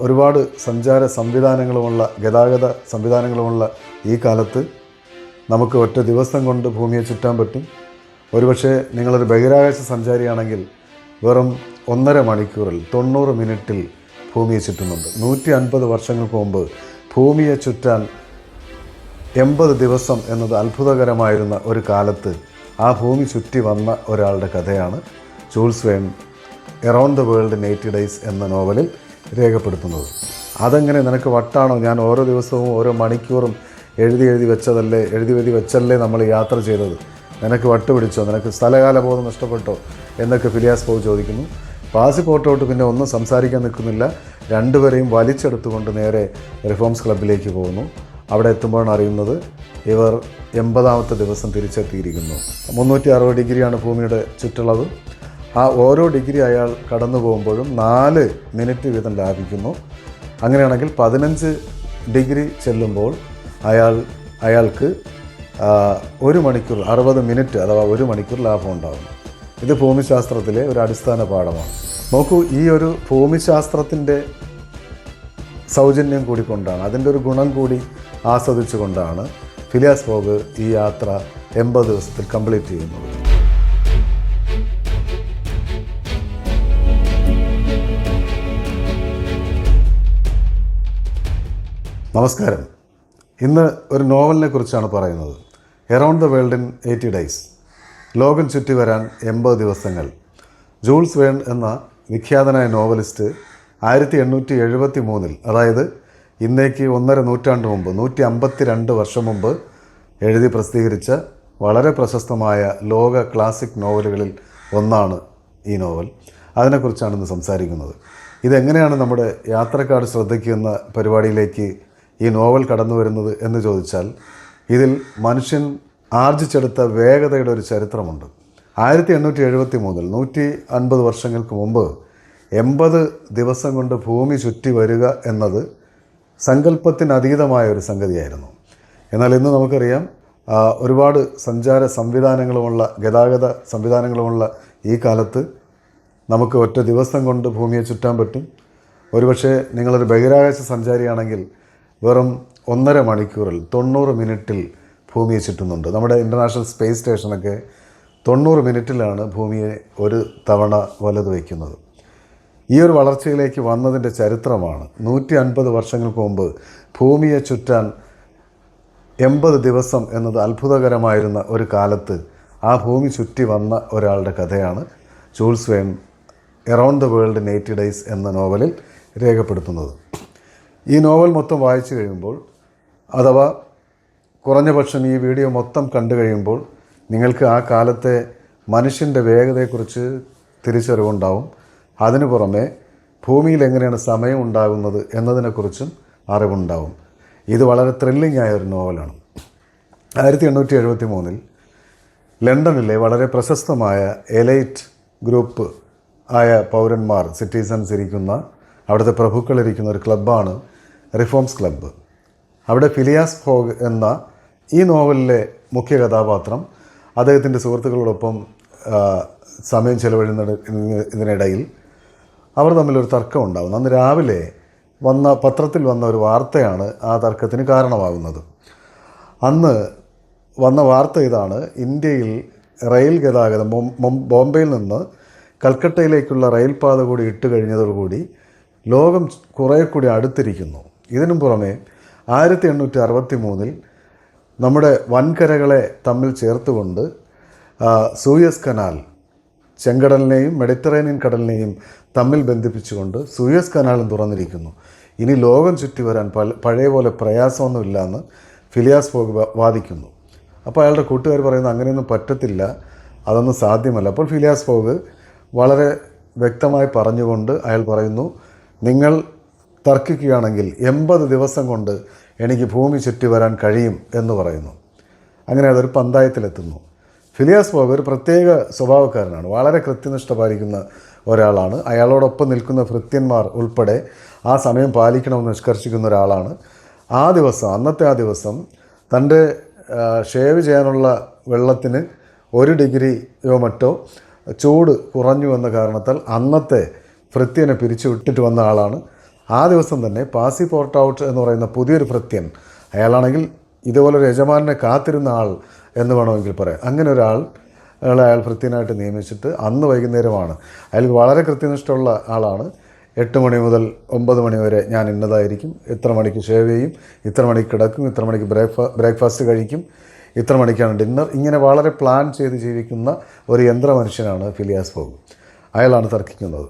ഒരുപാട് സഞ്ചാര സംവിധാനങ്ങളുമുള്ള ഗതാഗത സംവിധാനങ്ങളുമുള്ള ഈ കാലത്ത് നമുക്ക് ഒറ്റ ദിവസം കൊണ്ട് ഭൂമിയെ ചുറ്റാൻ പറ്റും. ഒരുപക്ഷെ നിങ്ങളൊരു ബഹിരാകാശ സഞ്ചാരിയാണെങ്കിൽ വെറും 1.5 മണിക്കൂറിൽ 90 മിനിറ്റിൽ ഭൂമിയെ ചുറ്റുന്നുണ്ട്. 150 വർഷങ്ങൾക്ക് മുമ്പ് ഭൂമിയെ ചുറ്റാൻ 80 ദിവസം എന്നത് അത്ഭുതകരമായിരുന്ന ഒരു കാലത്ത് ആ ഭൂമി ചുറ്റി വന്ന ഒരാളുടെ കഥയാണ് Jules Verne around the world in 80 days എന്ന നോവലിൽ രേഖപ്പെടുത്തുന്നത്. അതെങ്ങനെ നിനക്ക് വട്ടാണോ? ഞാൻ ഓരോ ദിവസവും ഓരോ മണിക്കൂറും എഴുതി വെച്ചല്ലേ നമ്മൾ യാത്ര ചെയ്തത്. നിനക്ക് വട്ട് പിടിച്ചോ? നിനക്ക് സ്ഥലകാലബോധം നഷ്ടപ്പെട്ടോ എന്നൊക്കെ ഫിലിയാസ് ഫോഗ് ചോദിക്കുന്നു. പാസിപ്പോർട്ടോട്ട് പിന്നെ ഒന്നും സംസാരിക്കാൻ നിൽക്കുന്നില്ല. രണ്ടുപേരെയും വലിച്ചെടുത്തുകൊണ്ട് നേരെ റിഫോംസ് ക്ലബ്ബിലേക്ക് പോകുന്നു. അവിടെ എത്തുമ്പോഴാണ് അറിയുന്നത് ഇവർ 80ാമത്തെ ദിവസം തിരിച്ചെത്തിയിരിക്കുന്നു. 360 ഡിഗ്രിയാണ് ഭൂമിയുടെ ചുറ്റളവ്. ആ ഓരോ ഡിഗ്രി അയാൾ കടന്നു പോകുമ്പോഴും 4 മിനിറ്റ് വീതം ലാഭിക്കുന്നു. അങ്ങനെയാണെങ്കിൽ 15 ഡിഗ്രി ചെല്ലുമ്പോൾ അയാൾക്ക് 1 മണിക്കൂർ 60 മിനിറ്റ് അഥവാ 1 മണിക്കൂർ ലാഭം ഉണ്ടാകുന്നു. ഇത് ഭൂമിശാസ്ത്രത്തിലെ ഒരു അടിസ്ഥാന പാഠമാണ്. നോക്കൂ, ഈ ഒരു ഭൂമിശാസ്ത്രത്തിൻ്റെ സൗജന്യം കൂടിക്കൊണ്ടാണ്, അതിൻ്റെ ഒരു ഗുണം കൂടി ആസ്വദിച്ചുകൊണ്ടാണ് ഫിലിയാസ് ഫോഗ് ഈ യാത്ര 80 ദിവസത്തിൽ കംപ്ലീറ്റ് ചെയ്യുന്നത്. നമസ്കാരം. ഇന്ന് ഒരു നോവലിനെ കുറിച്ചാണ് പറയുന്നത്. Around the world in 80 days, ലോകം ചുറ്റി വരാൻ 80 ദിവസങ്ങൾ. ജൂൾസ് വേൺ എന്ന വിഖ്യാതനായ നോവലിസ്റ്റ് 1873 അതായത് ഇന്നേക്ക് 1.5 നൂറ്റാണ്ട് മുമ്പ് 152 വർഷം മുമ്പ് എഴുതി പ്രസിദ്ധീകരിച്ച വളരെ പ്രശസ്തമായ ലോക ക്ലാസിക് നോവലുകളിൽ ഒന്നാണ് ഈ നോവൽ. അതിനെക്കുറിച്ചാണ് ഇന്ന് സംസാരിക്കുന്നത്. ഇതെങ്ങനെയാണ് നമ്മുടെ യാത്രക്കാർ ശ്രദ്ധിക്കുന്ന പരിപാടിയിലേക്ക് ഈ നോവൽ കടന്നു വരുന്നത് എന്ന് ചോദിച്ചാൽ, ഇതിൽ മനുഷ്യൻ ആർജിച്ചെടുത്ത വേഗതയുടെ ഒരു ചരിത്രമുണ്ട്. 1873 150 വർഷങ്ങൾക്ക് മുമ്പ് 80 ദിവസം കൊണ്ട് ഭൂമി ചുറ്റി വരിക എന്നത് സങ്കല്പത്തിനതീതമായ ഒരു സംഗതിയായിരുന്നു. എന്നാൽ ഇന്ന് നമുക്കറിയാം, ഒരുപാട് സഞ്ചാര സംവിധാനങ്ങളുമുള്ള ഗതാഗത സംവിധാനങ്ങളുമുള്ള ഈ കാലത്ത് നമുക്ക് ഒറ്റ ദിവസം കൊണ്ട് ഭൂമിയെ ചുറ്റാൻ പറ്റും. ഒരുപക്ഷെ നിങ്ങളൊരു ബഹിരാകാശ സഞ്ചാരിയാണെങ്കിൽ വെറും 1.5 മണിക്കൂറിൽ 90 മിനിറ്റിൽ ഭൂമിയെ ചുറ്റുന്നുണ്ട്. നമ്മുടെ ഇൻ്റർനാഷണൽ സ്പേസ് സ്റ്റേഷനൊക്കെ 90 മിനിറ്റിലാണ് ഭൂമിയെ ഒരു തവണ വലത് വയ്ക്കുന്നത്. ഈ ഒരു വളർച്ചയിലേക്ക് വന്നതിൻ്റെ ചരിത്രമാണ് 150 വർഷങ്ങൾക്ക് മുമ്പ് ഭൂമിയെ ചുറ്റാൻ 80 ദിവസം എന്നത് അത്ഭുതകരമായിരുന്ന ഒരു കാലത്ത് ആ ഭൂമി ചുറ്റി വന്ന ഒരാളുടെ കഥയാണ് Jules Verne around the world in 80 days എന്ന നോവലിൽ രേഖപ്പെടുത്തുന്നത്. ഈ നോവൽ മൊത്തം വായിച്ചു കഴിയുമ്പോൾ, അഥവാ കുറഞ്ഞ പക്ഷം ഈ വീഡിയോ മൊത്തം കണ്ടു കഴിയുമ്പോൾ നിങ്ങൾക്ക് ആ കാലത്തെ മനുഷ്യൻ്റെ വേഗതയെക്കുറിച്ച് തിരിച്ചറിവുണ്ടാവും. അതിനു പുറമെ ഭൂമിയിൽ എങ്ങനെയാണ് സമയം ഉണ്ടാകുന്നത് എന്നതിനെക്കുറിച്ചും അറിവുണ്ടാവും. ഇത് വളരെ ത്രില്ലിംഗ് ആയ ഒരു നോവലാണ്. 1873 ലണ്ടനിലെ വളരെ പ്രശസ്തമായ എലൈറ്റ് ഗ്രൂപ്പ് ആയ പൗരന്മാർ, സിറ്റിസൺസ് ഇരിക്കുന്ന, അവിടുത്തെ പ്രഭുക്കളിരിക്കുന്ന ഒരു ക്ലബ്ബാണ് റിഫോംസ് ക്ലബ്ബ്. അവിടെ ഫിലിയാസ് ഫോഗ് എന്ന ഈ നോവലിലെ മുഖ്യ കഥാപാത്രം അദ്ദേഹത്തിൻ്റെ സുഹൃത്തുക്കളോടൊപ്പം സമയം ചെലവഴിക്കുന്നതിനിടയിൽ അവർ തമ്മിലൊരു തർക്കം ഉണ്ടാകുന്നു. അന്ന് രാവിലെ പത്രത്തിൽ വന്ന ഒരു വാർത്തയാണ് ആ തർക്കത്തിന് കാരണമാകുന്നത്. അന്ന് വന്ന വാർത്ത ഇതാണ്: ഇന്ത്യയിൽ റെയിൽ ഗതാഗതം ബോംബെയിൽ നിന്ന് കൽക്കട്ടയിലേക്കുള്ള റെയിൽപാത കൂടി ഇട്ട് കഴിഞ്ഞതോടുകൂടി ലോകം കുറേ കൂടി അടുത്തിരിക്കുന്നു. ഇതിനും പുറമെ 1863 നമ്മുടെ വൻകരകളെ തമ്മിൽ ചേർത്തുകൊണ്ട് സൂയസ് കനാൽ, ചെങ്കടലിനെയും മെഡിറ്ററേനിയൻ കടലിനെയും തമ്മിൽ ബന്ധിപ്പിച്ചുകൊണ്ട് സൂയസ് കനാലും തുറന്നിരിക്കുന്നു. ഇനി ലോകം ചുറ്റി വരാൻ പഴയ പോലെ പ്രയാസമൊന്നുമില്ല എന്ന് ഫിലിയാസ് ഫോഗ് വാദിക്കുന്നു. അപ്പോൾ അയാളുടെ കൂട്ടുകാർ പറയുന്നത് അങ്ങനെയൊന്നും പറ്റത്തില്ല, അതൊന്നും സാധ്യമല്ല. അപ്പോൾ ഫിലിയാസ് ഫോഗ് വളരെ വ്യക്തമായി പറഞ്ഞുകൊണ്ട് അയാൾ പറയുന്നു, നിങ്ങൾ തർക്കിക്കുകയാണെങ്കിൽ 80 ദിവസം കൊണ്ട് എനിക്ക് ഭൂമി ചുറ്റി വരാൻ കഴിയും എന്ന് പറയുന്നു. അങ്ങനെ അതൊരു പന്തായത്തിലെത്തുന്നു. ഫിലിയാസ് ഫോഗ് ഒരു പ്രത്യേക സ്വഭാവക്കാരനാണ്, വളരെ കൃത്യനിഷ്ഠ പാലിക്കുന്ന ഒരാളാണ്. അയാളോടൊപ്പം നിൽക്കുന്ന ഭൃത്യന്മാർ ഉൾപ്പെടെ ആ സമയം പാലിക്കണമെന്ന് നിഷ്കർഷിക്കുന്ന ഒരാളാണ്. അന്നത്തെ ആ ദിവസം തൻ്റെ ഷേവ് ചെയ്യാനുള്ള വെള്ളത്തിന് 1 ഡിഗ്രിയോ മറ്റോ ചൂട് കുറഞ്ഞു എന്ന കാരണത്താൽ അന്നത്തെ ഭൃത്യനെ പിരിച്ചു വിട്ടിട്ട് വന്ന ആളാണ്. ആ ദിവസം തന്നെ പാസി പോർട്ട് ഔട്ട് എന്ന് പറയുന്ന പുതിയൊരു ഭൃത്യൻ, അയാളാണെങ്കിൽ ഇതുപോലൊരു യജമാനെ കാത്തിരുന്ന ആൾ എന്ന് വേണമെങ്കിൽ പറയാം, അങ്ങനെ അയാൾ ഭൃത്യനായിട്ട് നിയമിച്ചിട്ട് അന്ന് വൈകുന്നേരമാണ്, അയാൾക്ക് വളരെ കൃത്യനിഷ്ഠമുള്ള ആളാണ്, 8 മണി മുതൽ 9 മണി വരെ ഞാൻ ഇന്നതായിരിക്കും, ഇത്ര മണിക്ക് ഷേവ് ചെയ്യും, ഇത്ര മണിക്ക് കിടക്കും, ഇത്ര മണിക്ക് ബ്രേക്ക്ഫാസ്റ്റ് കഴിക്കും, ഇത്ര മണിക്കാണ് ഡിന്നർ, ഇങ്ങനെ വളരെ പ്ലാൻ ചെയ്ത് ജീവിക്കുന്ന ഒരു യന്ത്ര മനുഷ്യനാണ് ഫിലിയാസ് ഫോഗ്. അയാളാണ് തർക്കിക്കുന്നത്.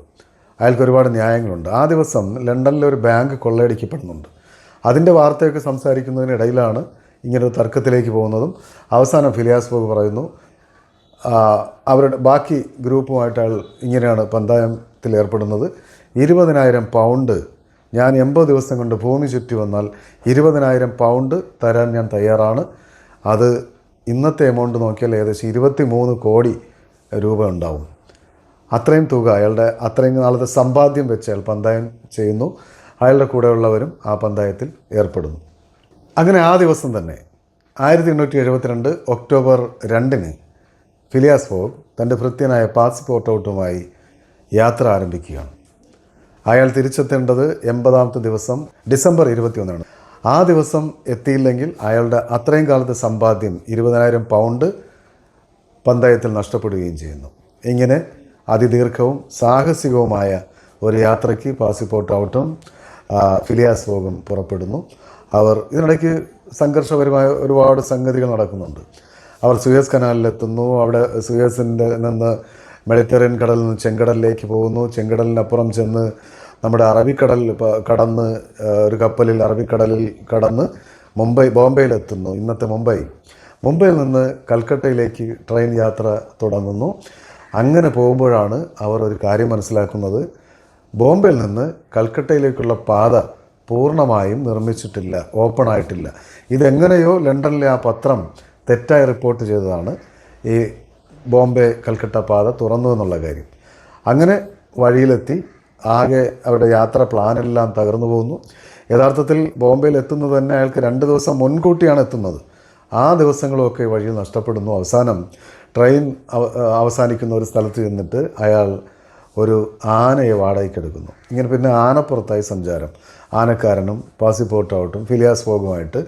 അയാൾക്ക് ഒരുപാട് ന്യായങ്ങളുണ്ട്. ആ ദിവസം ലണ്ടനിലെ ഒരു ബാങ്ക് കൊള്ളയടിക്കപ്പെടുന്നുണ്ട്. അതിൻ്റെ വാർത്തയൊക്കെ സംസാരിക്കുന്നതിനിടയിലാണ് ഇങ്ങനൊരു തർക്കത്തിലേക്ക് പോകുന്നതും അവസാനം ഫിലിയാസ് ഫോഗ് പറയുന്നു, അവരുടെ ബാക്കി ഗ്രൂപ്പുമായിട്ട് അയാൾ ഇങ്ങനെയാണ് പന്തായത്തിൽ ഏർപ്പെടുന്നത്, 20,000 പൗണ്ട് ഞാൻ 80 ദിവസം കൊണ്ട് ഭൂമി ചുറ്റി വന്നാൽ 20,000 പൗണ്ട് തരാൻ ഞാൻ തയ്യാറാണ്. അത് ഇന്നത്തെ എമൗണ്ട് നോക്കിയാൽ ഏകദേശം 23 കോടി രൂപ ഉണ്ടാവും. അത്രയും തുക അയാളുടെ അത്രയും നാളത്തെ സമ്പാദ്യം വെച്ച് അയാൾ പന്തായം ചെയ്യുന്നു. അയാളുടെ കൂടെയുള്ളവരും ആ പന്തായത്തിൽ ഏർപ്പെടുന്നു. അങ്ങനെ ആ ദിവസം തന്നെ 1872 ഒക്ടോബർ 2 ഫിലിയാസ് ഫോഗ് തൻ്റെ ഭൃത്യനായ പാസി പോർട്ട് ഔട്ടുമായി യാത്ര ആരംഭിക്കുകയാണ്. അയാൾ തിരിച്ചെത്തേണ്ടത് 80ാമത്തെ ദിവസം ഡിസംബർ 21. ആ ദിവസം എത്തിയില്ലെങ്കിൽ അയാളുടെ അത്രയും കാലത്തെ സമ്പാദ്യം 20,000 പൗണ്ട് പന്തയത്തിൽ നഷ്ടപ്പെടുകയും ചെയ്യുന്നു. ഇങ്ങനെ അതിദീർഘവും സാഹസികവുമായ ഒരു യാത്രയ്ക്ക് പാസി പോർട്ട് ഔട്ടും ഫിലിയാസ് ഫോഗും പുറപ്പെടുന്നു. അവർ ഇതിനിടയ്ക്ക് സംഘർഷപരമായ ഒരുപാട് സംഗതികൾ നടക്കുന്നുണ്ട്. അവർ സൂയസ് കനാലിലെത്തുന്നു. അവിടെ സൂയസിൻ്റെ നിന്ന് മെഡിറ്ററേനിയൻ കടലിൽ നിന്ന് ചെങ്കടലിലേക്ക് പോകുന്നു. ചെങ്കടലിനപ്പുറം ചെന്ന് നമ്മുടെ അറബിക്കടൽ കടന്ന് ഒരു കപ്പലിൽ അറബിക്കടലിൽ കടന്ന് ബോംബെയിലെത്തുന്നു. ഇന്നത്തെ മുംബൈയിൽ നിന്ന് കൽക്കട്ടയിലേക്ക് ട്രെയിൻ യാത്ര തുടങ്ങുന്നു. അങ്ങനെ പോകുമ്പോഴാണ് അവർ ഒരു കാര്യം മനസ്സിലാക്കുന്നത്, ബോംബെയിൽ നിന്ന് കൽക്കട്ടയിലേക്കുള്ള പാത പൂർണ്ണമായും നിർമ്മിച്ചിട്ടില്ല, ഓപ്പൺ ആയിട്ടില്ല. ഇതെങ്ങനെയോ ലണ്ടനിലെ ആ പത്രം തെറ്റായി റിപ്പോർട്ട് ചെയ്തതാണ് ഈ ബോംബെ കൽക്കട്ട പാത തുറന്നു എന്നുള്ള കാര്യം. അങ്ങനെ വഴിയിലെത്തി ആകെ അവിടെ യാത്ര പ്ലാനെല്ലാം തകർന്നു പോകുന്നു. യഥാർത്ഥത്തിൽ ബോംബെയിൽ എത്തുന്നത് തന്നെ അയാൾക്ക് 2 ദിവസം മുൻകൂട്ടിയാണ് എത്തുന്നത്. ആ ദിവസങ്ങളൊക്കെ വഴിയിൽ നഷ്ടപ്പെടുന്നു. അവസാനം ട്രെയിൻ അവസാനിക്കുന്ന ഒരു സ്ഥലത്ത് ചെന്നിട്ട് അയാൾ ഒരു ആനയെ വാടകയ്ക്കെടുക്കുന്നു. ഇങ്ങനെ പിന്നെ ആനപ്പുറത്തായി സഞ്ചാരം. ആനക്കാരനും പാസി പോർട്ട് ഔട്ടും ഫിലിയാസ് ഫോഗുമായിട്ട്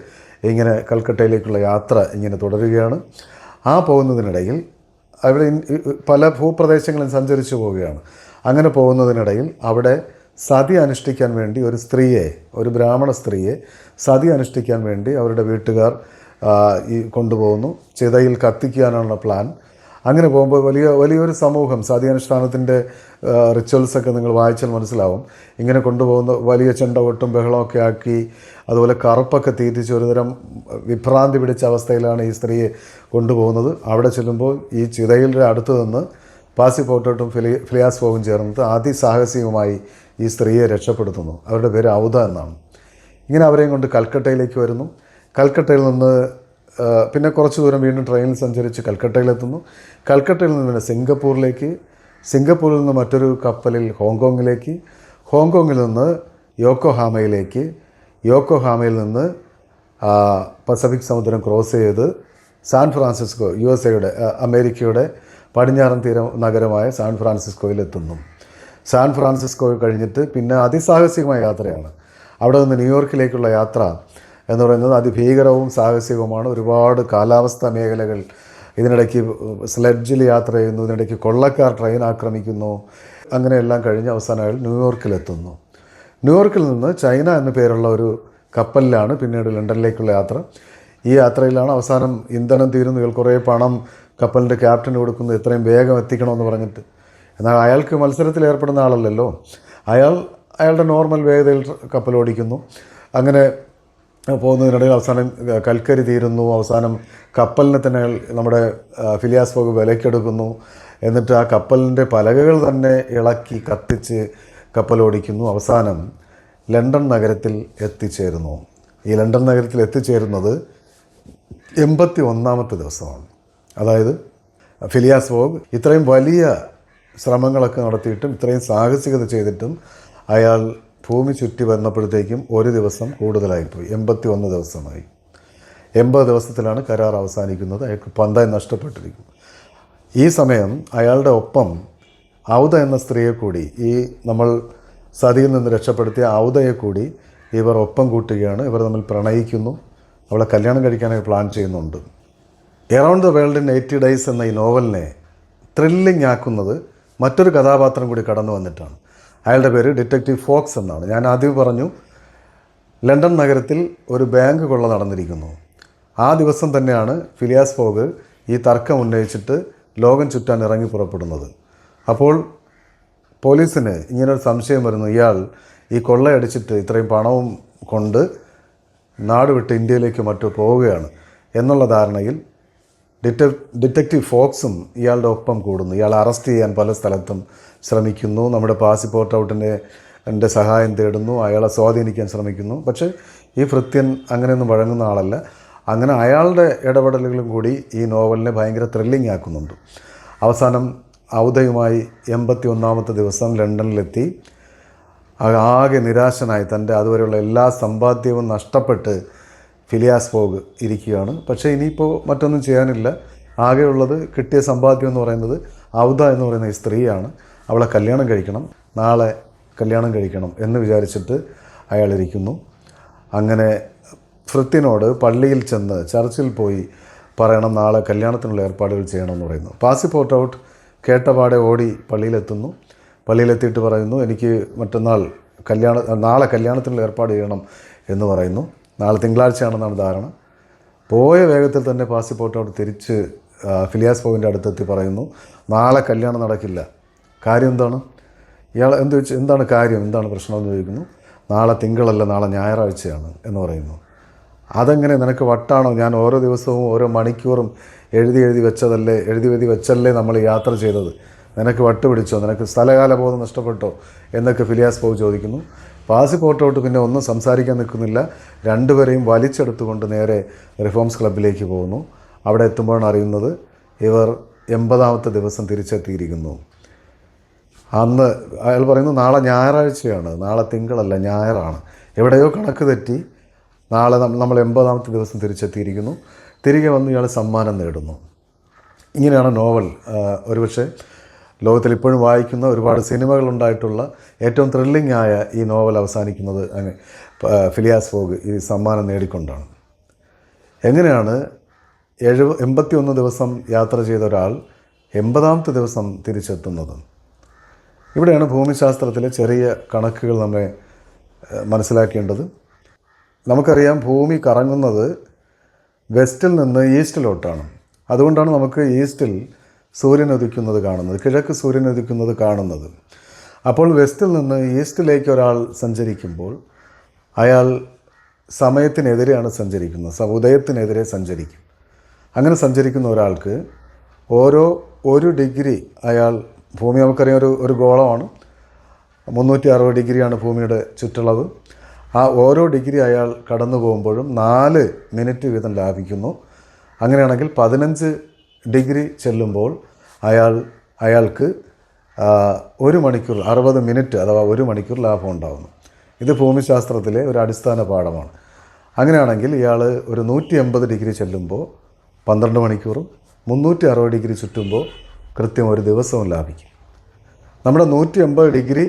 ഇങ്ങനെ കൽക്കട്ടയിലേക്കുള്ള യാത്ര ഇങ്ങനെ തുടരുകയാണ്. ആ പോകുന്നതിനിടയിൽ അവിടെ പല ഭൂപ്രദേശങ്ങളിൽ സഞ്ചരിച്ചു പോവുകയാണ്. അങ്ങനെ പോകുന്നതിനിടയിൽ അവിടെ സതി അനുഷ്ഠിക്കാൻ വേണ്ടി ഒരു ബ്രാഹ്മണ സ്ത്രീയെ സതി അനുഷ്ഠിക്കാൻ വേണ്ടി അവരുടെ വീട്ടുകാർ കൊണ്ടുപോകുന്നു. ചിതയിൽ കത്തിക്കാനുള്ള പ്ലാൻ. അങ്ങനെ പോകുമ്പോൾ വലിയൊരു സമൂഹം, സതി അനുഷ്ഠാനത്തിൻ്റെ റിച്വൽസൊക്കെ നിങ്ങൾ വായിച്ചാൽ മനസ്സിലാവും. ഇങ്ങനെ കൊണ്ടുപോകുന്ന വലിയ ചെണ്ടകൊട്ടും ബഹളമൊക്കെ ആക്കി, അതുപോലെ കറുപ്പൊക്കെ തീറ്റിച്ച് ഒരുതരം വിഭ്രാന്തി പിടിച്ച അവസ്ഥയിലാണ് ഈ സ്ത്രീയെ കൊണ്ടുപോകുന്നത്. അവിടെ ചെല്ലുമ്പോൾ ഈ ചിതയിലെ അടുത്ത് നിന്ന് പാസി പോർട്ട് ഔട്ടും ഫിലിയാസ് ഫോഗും ചേർന്നിട്ട് അതിസാഹസികമായി ഈ സ്ത്രീയെ രക്ഷപ്പെടുത്തുന്നു. അവരുടെ പേര് ഔദ എന്നാണ്. ഇങ്ങനെ അവരെയും കൊണ്ട് കൽക്കട്ടയിലേക്ക് വരുന്നു. കൽക്കട്ടയിൽ നിന്ന് പിന്നെ കുറച്ച് ദൂരം വീണ്ടും ട്രെയിനിൽ സഞ്ചരിച്ച് കൽക്കട്ടയിലെത്തുന്നു. കൽക്കട്ടയിൽ നിന്ന് പിന്നെ സിംഗപ്പൂരിൽ നിന്ന് മറ്റൊരു കപ്പലിൽ ഹോങ്കോങ്ങിൽ നിന്ന് യോക്കോഹാമയിൽ നിന്ന് പസഫിക് സമുദ്രം ക്രോസ് ചെയ്ത് സാൻ ഫ്രാൻസിസ്കോ, അമേരിക്കയുടെ പടിഞ്ഞാറൻ തീര നഗരമായ സാൻ ഫ്രാൻസിസ്കോയിലെത്തുന്നു. സാൻ ഫ്രാൻസിസ്കോ കഴിഞ്ഞിട്ട് പിന്നെ അതിസാഹസികമായ യാത്രയാണ്. അവിടെ നിന്ന് ന്യൂയോർക്കിലേക്കുള്ള യാത്ര എന്ന് പറയുന്നത് അതിഭീകരവും സാഹസികവുമാണ്. ഒരുപാട് കാലാവസ്ഥാ മേഖലകൾ, ഇതിനിടയ്ക്ക് സ്ലെഡ്ജിൽ യാത്ര ചെയ്യുന്നു, ഇതിനിടയ്ക്ക് കൊള്ളക്കാർ ട്രെയിൻ ആക്രമിക്കുന്നു. അങ്ങനെയെല്ലാം കഴിഞ്ഞ് അവസാനം അയാൾ ന്യൂയോർക്കിലെത്തുന്നു. ന്യൂയോർക്കിൽ നിന്ന് ചൈന എന്ന പേരുള്ള ഒരു കപ്പലിലാണ് പിന്നീട് ലണ്ടനിലേക്കുള്ള യാത്ര. ഈ യാത്രയിലാണ് അവസാനം ഇന്ധനം തീരുന്നു. ഇയാൾ കുറേ പണം കപ്പലിൻ്റെ ക്യാപ്റ്റന് കൊടുക്കുന്നു, എത്രയും വേഗം എത്തിക്കണമെന്ന് പറഞ്ഞിട്ട്. എന്നാൽ അയാൾക്ക് മത്സരത്തിൽ ഏർപ്പെടുന്ന ആളല്ലല്ലോ. അയാളുടെ നോർമൽ വേഗതയിൽ കപ്പൽ ഓടിക്കുന്നു. അങ്ങനെ പോകുന്നതിനിടയിൽ അവസാനം കൽക്കരി തീരുന്നു. അവസാനം കപ്പലിനെ തന്നെ നമ്മുടെ ഫിലിയാസ് ഫോഗ് വിലക്കെടുക്കുന്നു. എന്നിട്ട് ആ കപ്പലിൻ്റെ പലകകൾ തന്നെ ഇളക്കി കത്തിച്ച് കപ്പലോടിക്കുന്നു. അവസാനം ലണ്ടൻ നഗരത്തിൽ എത്തിച്ചേരുന്നു. ഈ ലണ്ടൻ നഗരത്തിൽ എത്തിച്ചേരുന്നത് 81ാമത്തെ ദിവസമാണ്. അതായത് ഫിലിയാസ് ഫോഗ് ഇത്രയും വലിയ ശ്രമങ്ങളൊക്കെ നടത്തിയിട്ടും ഇത്രയും സാഹസികത ചെയ്തിട്ടും അയാൾ ഭൂമി ചുറ്റി വന്നപ്പോഴത്തേക്കും ഒരു ദിവസം കൂടുതലായിപ്പോയി. 81 ദിവസമായി. 80 ദിവസത്തിലാണ് കരാർ അവസാനിക്കുന്നത്. അയാൾക്ക് പന്തായം നഷ്ടപ്പെട്ടിരിക്കും. ഈ സമയം അയാളുടെ ഒപ്പം ഔദ എന്ന സ്ത്രീയെ കൂടി, ഈ നമ്മൾ സതിയിൽ നിന്ന് രക്ഷപ്പെടുത്തിയ ഔദയെ കൂടി ഇവർ ഒപ്പം കൂട്ടുകയാണ്. ഇവർ തമ്മിൽ പ്രണയിക്കുന്നു. അവളെ കല്യാണം കഴിക്കാനായി പ്ലാൻ ചെയ്യുന്നുണ്ട്. Around the world in 80 days എന്ന ഈ നോവലിനെ ത്രില്ലിംഗ് ആക്കുന്നത് മറ്റൊരു കഥാപാത്രം കൂടി കടന്നു വന്നിട്ടാണ്. അയാളുടെ പേര് ഡിറ്റക്റ്റീവ് ഫോക്സ് എന്നാണ്. ഞാൻ ആദ്യം പറഞ്ഞു, ലണ്ടൻ നഗരത്തിൽ ഒരു ബാങ്ക് കൊള്ള നടന്നിരിക്കുന്നു. ആ ദിവസം തന്നെയാണ് ഫിലിയാസ് ഫോഗ് ഈ തർക്കം ഉന്നയിച്ചിട്ട് ലോകം ചുറ്റാൻ ഇറങ്ങി പുറപ്പെടുന്നത്. അപ്പോൾ പോലീസിന് ഇങ്ങനൊരു സംശയം വരുന്നു, ഇയാൾ ഈ കൊള്ളയടിച്ചിട്ട് ഇത്രയും പണവും കൊണ്ട് നാട് വിട്ട് ഇന്ത്യയിലേക്ക് മറ്റോ പോവുകയാണ് എന്നുള്ള ധാരണയിൽ ഡിറ്റക്റ്റീവ് ഫോക്സും ഇയാളുടെ ഒപ്പം കൂടുന്നു. ഇയാളെ അറസ്റ്റ് ചെയ്യാൻ പല സ്ഥലത്തും ശ്രമിക്കുന്നു. നമ്മുടെ പാസ്പോർട്ട് ഔട്ടിൻ്റെ സഹായം തേടുന്നു. അയാളെ സ്വാധീനിക്കാൻ ശ്രമിക്കുന്നു. പക്ഷേ ഈ ഭൃത്യൻ അങ്ങനെയൊന്നും വഴങ്ങുന്ന ആളല്ല. അങ്ങനെ അയാളുടെ ഇടപെടലുകളും കൂടി ഈ നോവലിനെ ഭയങ്കര ത്രില്ലിംഗ് ആക്കുന്നുണ്ട്. അവസാനം ഔദയുമായി 81ാമത്തെ ദിവസം ലണ്ടനിലെത്തി. ആകെ നിരാശനായി തൻ്റെ അതുവരെയുള്ള എല്ലാ സമ്പാദ്യവും നഷ്ടപ്പെട്ട് ഫിലിയാസ് ഫോഗ് ഇരിക്കുകയാണ്. പക്ഷേ ഇനിയിപ്പോൾ മറ്റൊന്നും ചെയ്യാനില്ല. ആകെയുള്ളത് കിട്ടിയ സമ്പാദ്യം എന്ന് പറയുന്നത് ഔദ എന്ന് പറയുന്ന ഈ സ്ത്രീയാണ്. അവളെ കല്യാണം കഴിക്കണം, നാളെ കല്യാണം കഴിക്കണം എന്ന് വിചാരിച്ചിട്ട് അയാളിരിക്കുന്നു. അങ്ങനെ ഭൃത്യനോട് പള്ളിയിൽ ചെന്ന് ചർച്ചിൽ പോയി പറയണം, നാളെ കല്യാണത്തിനുള്ള ഏർപ്പാടുകൾ ചെയ്യണമെന്ന് പറയുന്നു. പാസ്പോർട്ട് ഔട്ട് കേട്ടപാടെ ഓടി പള്ളിയിലെത്തുന്നു. പള്ളിയിലെത്തിയിട്ട് പറയുന്നു, എനിക്ക് നാളെ കല്യാണത്തിനുള്ള ഏർപ്പാട് ചെയ്യണം എന്ന് പറയുന്നു. നാളെ തിങ്കളാഴ്ചയാണെന്നാണ് ധാരണ. പോയ വേഗത്തിൽ തന്നെ പാസ്പോർട്ട് ഔട്ട് തിരിച്ച് ഫിലിയാസ് ഫോഗിൻ്റെ അടുത്തെത്തി പറയുന്നു, നാളെ കല്യാണം നടക്കില്ല. കാര്യം എന്താണ്? ഇയാൾ എന്താണ് കാര്യം, എന്താണ് പ്രശ്നമെന്ന് ചോദിക്കുന്നു. നാളെ തിങ്കളല്ല, നാളെ ഞായറാഴ്ചയാണ് എന്ന് പറയുന്നു. അതെങ്ങനെ, നിനക്ക് വട്ടാണോ? ഞാൻ ഓരോ ദിവസവും ഓരോ മണിക്കൂറും എഴുതി വെച്ചല്ലേ നമ്മൾ യാത്ര ചെയ്തത്. നിനക്ക് വട്ട് പിടിച്ചോ? നിനക്ക് സ്ഥലകാല ബോധം നഷ്ടപ്പെട്ടോ എന്നൊക്കെ ഫിലിയാസ് ഫോഗ് ചോദിക്കുന്നു. പാസ്പോർട്ട് ഔട്ട് പിന്നെ ഒന്നും സംസാരിക്കാൻ നിൽക്കുന്നില്ല. രണ്ടുപേരെയും വലിച്ചെടുത്തുകൊണ്ട് നേരെ റിഫോംസ് ക്ലബ്ബിലേക്ക് പോകുന്നു. അവിടെ എത്തുമ്പോഴാണ് അറിയുന്നത് ഇവർ 80ാമത്തെ ദിവസം തിരിച്ചെത്തിയിരിക്കുന്നു. അന്ന് അയാൾ പറയുന്നു, നാളെ ഞായറാഴ്ചയാണ്, നാളെ തിങ്കളല്ല ഞായറാണ്. എവിടെയോ കണക്ക് തെറ്റി. നാളെ നമ്മൾ 80ാമത്തെ ദിവസം തിരിച്ചെത്തിയിരിക്കുന്നു. തിരികെ വന്ന് ഇയാൾ സമ്മാനം നേടുന്നു. ഇങ്ങനെയാണ് നോവൽ ഒരുപക്ഷെ ലോകത്തിൽ ഇപ്പോഴും വായിക്കുന്ന ഒരുപാട് സിനിമകളുണ്ടായിട്ടുള്ള ഏറ്റവും ത്രില്ലിംഗ് ആയ ഈ നോവൽ അവസാനിക്കുന്നത് ഫിലിയാസ് ഫോഗ് ഈ സമ്മാനം നേടിക്കൊണ്ടാണ്. എങ്ങനെയാണ് 81 ദിവസം യാത്ര ചെയ്ത ഒരാൾ 80ാമത്തെ ദിവസം തിരിച്ചെത്തുന്നത്? ഇവിടെയാണ് ഭൂമിശാസ്ത്രത്തിലെ ചെറിയ കണക്കുകൾ നമ്മെ മനസ്സിലാക്കേണ്ടത്. നമുക്കറിയാം, ഭൂമി കറങ്ങുന്നത് വെസ്റ്റിൽ നിന്ന് ഈസ്റ്റിലോട്ടാണ്. അതുകൊണ്ടാണ് നമുക്ക് ഈസ്റ്റിൽ സൂര്യൻ ഉദിക്കുന്നത് കാണുന്നത്, കിഴക്ക് സൂര്യൻ ഉദിക്കുന്നത് കാണുന്നത്. അപ്പോൾ വെസ്റ്റിൽ നിന്ന് ഈസ്റ്റിലേക്ക് ഒരാൾ സഞ്ചരിക്കുമ്പോൾ അയാൾ സമയത്തിനെതിരെയാണ് സഞ്ചരിക്കുന്നത്, ഉദയത്തിനെതിരെ സഞ്ചരിക്കും. അങ്ങനെ സഞ്ചരിക്കുന്ന ഒരാൾക്ക് ഓരോ 1 ഡിഗ്രി അയാൾ, ഭൂമി നമുക്കറിയാം ഒരു ഗോളമാണ്, 360 ഡിഗ്രിയാണ് ഭൂമിയുടെ ചുറ്റളവ്. ആ ഓരോ ഡിഗ്രി അയാൾ കടന്നു പോകുമ്പോഴും 4 മിനിറ്റ് വീതം ലാഭിക്കുന്നു. അങ്ങനെയാണെങ്കിൽ 15 ഡിഗ്രി ചെല്ലുമ്പോൾ അയാൾക്ക് 1 മണിക്കൂർ 60 മിനിറ്റ് അഥവാ 1 മണിക്കൂർ ലാഭം ഉണ്ടാകുന്നു. ഇത് ഭൂമിശാസ്ത്രത്തിലെ ഒരു അടിസ്ഥാന പാഠമാണ്. അങ്ങനെയാണെങ്കിൽ ഇയാൾ ഒരു 180 ഡിഗ്രി ചെല്ലുമ്പോൾ 12 മണിക്കൂറും 360 ഡിഗ്രി ചുറ്റുമ്പോൾ കൃത്യം ഒരു ദിവസവും ലാഭിക്കും. നമ്മുടെ 180 ഡിഗ്രി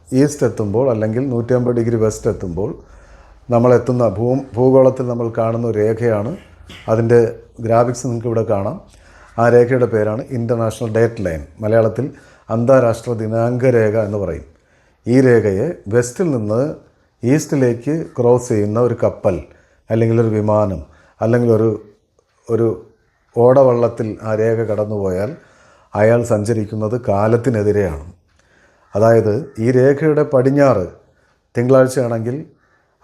ഈസ്റ്റ് എത്തുമ്പോൾ അല്ലെങ്കിൽ 180 ഡിഗ്രി വെസ്റ്റ് എത്തുമ്പോൾ നമ്മളെത്തുന്ന ഭൂഗോളത്തിൽ നമ്മൾ കാണുന്ന ഒരു രേഖയാണ്. അതിൻ്റെ ഗ്രാഫിക്സ് നിങ്ങൾക്ക് ഇവിടെ കാണാം. ആ രേഖയുടെ പേരാണ് ഇൻ്റർനാഷണൽ ഡേറ്റ് ലൈൻ, മലയാളത്തിൽ അന്താരാഷ്ട്ര ദിനാങ്ക രേഖ എന്ന് പറയും. ഈ രേഖയെ വെസ്റ്റിൽ നിന്ന് ഈസ്റ്റിലേക്ക് ക്രോസ് ചെയ്യുന്ന ഒരു കപ്പൽ അല്ലെങ്കിൽ ഒരു വിമാനം അല്ലെങ്കിൽ ഒരു ഓടവള്ളത്തിൽ ആ രേഖ കടന്നുപോയാൽ അയാൾ സഞ്ചരിക്കുന്നത് കാലത്തിനെതിരെയാണ്. അതായത് ഈ രേഖയുടെ പടിഞ്ഞാറ് തിങ്കളാഴ്ചയാണെങ്കിൽ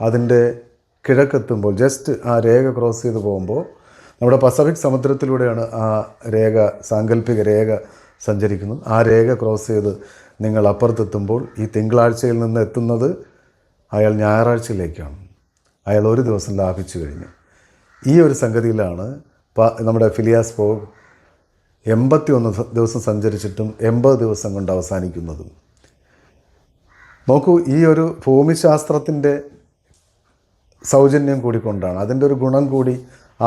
അതിൻ്റെ കിഴക്കെത്തുമ്പോൾ ജസ്റ്റ് ആ രേഖ ക്രോസ് ചെയ്ത് പോകുമ്പോൾ നമ്മുടെ പസഫിക് സമുദ്രത്തിലൂടെയാണ് ആ രേഖ, സാങ്കല്പിക രേഖ സഞ്ചരിക്കുന്നത്. ആ രേഖ ക്രോസ് ചെയ്ത് നിങ്ങൾ അപ്പുറത്തെത്തുമ്പോൾ ഈ തിങ്കളാഴ്ചയിൽ നിന്ന് എത്തുന്നത് അയാൾ ഞായറാഴ്ചയിലേക്കാണ്. അയാൾ ഒരു ദിവസം ലാഭിച്ചു കഴിഞ്ഞു. ഈ ഒരു സംഗതിയിലാണ് നമ്മുടെ ഫിലിയാസ് ഫോഗ് 81 ദിവസം സഞ്ചരിച്ചിട്ടും 80 ദിവസം കൊണ്ട് അവസാനിക്കുന്നത്. നോക്കൂ, ഈ ഒരു ഭൂമിശാസ്ത്രത്തിൻ്റെ സൗജന്യം കൂടിക്കൊണ്ടാണ്, അതിൻ്റെ ഒരു ഗുണം കൂടി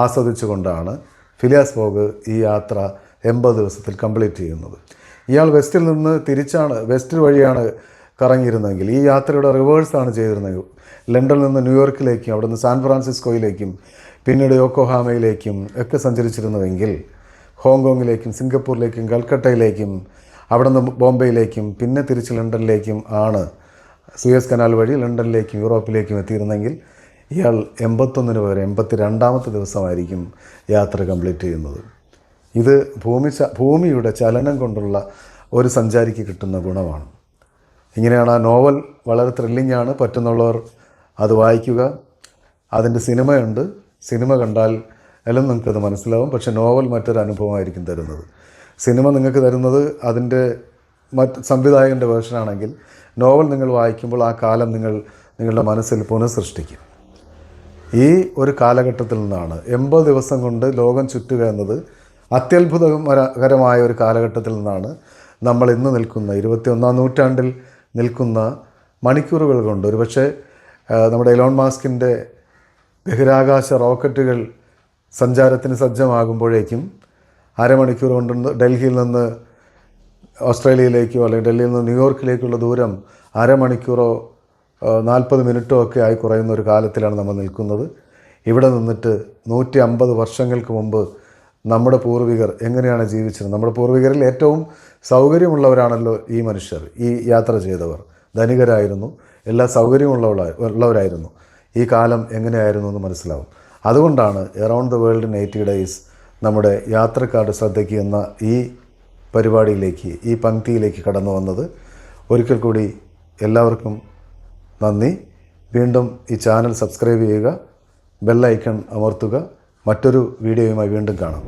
ആസ്വദിച്ചുകൊണ്ടാണ് ഫിലിയാസ് ഫോഗ് ഈ യാത്ര 80 ദിവസത്തിൽ കംപ്ലീറ്റ് ചെയ്യുന്നത്. ഇയാൾ വെസ്റ്റിൽ നിന്ന് വെസ്റ്റ് വഴിയാണ് കറങ്ങിയിരുന്നെങ്കിൽ, ഈ യാത്രയുടെ റിവേഴ്സാണ് ചെയ്തിരുന്നെങ്കിൽ, ലണ്ടനിൽ നിന്ന് ന്യൂയോർക്കിലേക്കും അവിടെ നിന്ന് സാൻ ഫ്രാൻസിസ്കോയിലേക്കും പിന്നീട് യോക്കോഹാമയിലേക്കും ഒക്കെ സഞ്ചരിച്ചിരുന്നുവെങ്കിൽ, ഹോങ്കോങ്ങിലേക്കും സിംഗപ്പൂരിലേക്കും കൽക്കട്ടയിലേക്കും അവിടെ നിന്ന് ബോംബെയിലേക്കും പിന്നെ തിരിച്ച് ലണ്ടനിലേക്കും ആണ് സൂയസ് കനാൽ വഴി ലണ്ടനിലേക്കും യൂറോപ്പിലേക്കും എത്തിയിരുന്നെങ്കിൽ ഇയാൾ 81 പകരം 82ാമത്തെ ദിവസമായിരിക്കും യാത്ര കംപ്ലീറ്റ് ചെയ്യുന്നത്. ഇത് ഭൂമിയുടെ ചലനം കൊണ്ടുള്ള ഒരു സഞ്ചാരിക്ക് കിട്ടുന്ന ഗുണമാണ്. ഇങ്ങനെയാണ് ആ നോവൽ. വളരെ ത്രില്ലിങ്ങാണ്. പറ്റുന്നുള്ളവർ അത് വായിക്കുക. അതിൻ്റെ സിനിമയുണ്ട്. സിനിമ കണ്ടാൽ എല്ലാം നിങ്ങൾക്കത് മനസ്സിലാവും. പക്ഷേ നോവൽ മറ്റൊരു അനുഭവമായിരിക്കും തരുന്നത്. സിനിമ നിങ്ങൾക്ക് തരുന്നത് അതിൻ്റെ സംവിധായകൻ്റെ വേർഷനാണെങ്കിൽ, നോവൽ നിങ്ങൾ വായിക്കുമ്പോൾ ആ കാലം നിങ്ങളുടെ മനസ്സിൽ പുനഃസൃഷ്ടിക്കും. ഈ ഒരു കാലഘട്ടത്തിൽ നിന്നാണ് 80 ദിവസം കൊണ്ട് ലോകം ചുറ്റുക എന്നത് അത്യത്ഭുതകരമായ ഒരു കാലഘട്ടത്തിൽ നിന്നാണ് നമ്മൾ ഇന്ന് നിൽക്കുന്ന 21ാം നൂറ്റാണ്ടിൽ നിൽക്കുന്ന മണിക്കൂറുകൾ കൊണ്ട്. ഒരുപക്ഷെ നമ്മുടെ എലോൺ മാസ്കിൻ്റെ ബഹിരാകാശ റോക്കറ്റുകൾ സഞ്ചാരത്തിന് സജ്ജമാകുമ്പോഴേക്കും അരമണിക്കൂർ കൊണ്ട് ഡൽഹിയിൽ നിന്ന് ഓസ്ട്രേലിയയിലേക്കോ അല്ലെങ്കിൽ ഡൽഹിയിൽ നിന്ന് ന്യൂയോർക്കിലേക്കുള്ള ദൂരം അരമണിക്കൂറോ 40 മിനിറ്റോ ഒക്കെ ആയി കുറയുന്ന ഒരു കാലത്തിലാണ് നമ്മൾ നിൽക്കുന്നത്. ഇവിടെ നിന്നിട്ട് 150 വർഷങ്ങൾക്ക് മുമ്പ് നമ്മുടെ പൂർവികർ എങ്ങനെയാണ് ജീവിച്ചത്? നമ്മുടെ പൂർവികരിൽ ഏറ്റവും സൗകര്യമുള്ളവരാണല്ലോ ഈ മനുഷ്യർ, ഈ യാത്ര ചെയ്തവർ. ധനികരായിരുന്നു, എല്ലാ സൗകര്യമുള്ളവരായിരുന്നു. ഈ കാലം എങ്ങനെയായിരുന്നു എന്ന് മനസ്സിലാവും. അതുകൊണ്ടാണ് around the world in 80 days നമ്മുടെ യാത്രക്കാരുടെ ശ്രദ്ധയ്ക്ക് എന്ന ഈ പരിപാടിയിലേക്ക്, ഈ പങ്ക്തിയിലേക്ക് കടന്നു വന്നത്. ഒരിക്കൽ കൂടി എല്ലാവർക്കും നന്ദി. വീണ്ടും ഈ ചാനൽ സബ്സ്ക്രൈബ് ചെയ്യുക, ബെൽ ഐക്കൺ അമർത്തുക. മറ്റൊരു വീഡിയോയുമായി വീണ്ടും കാണാം.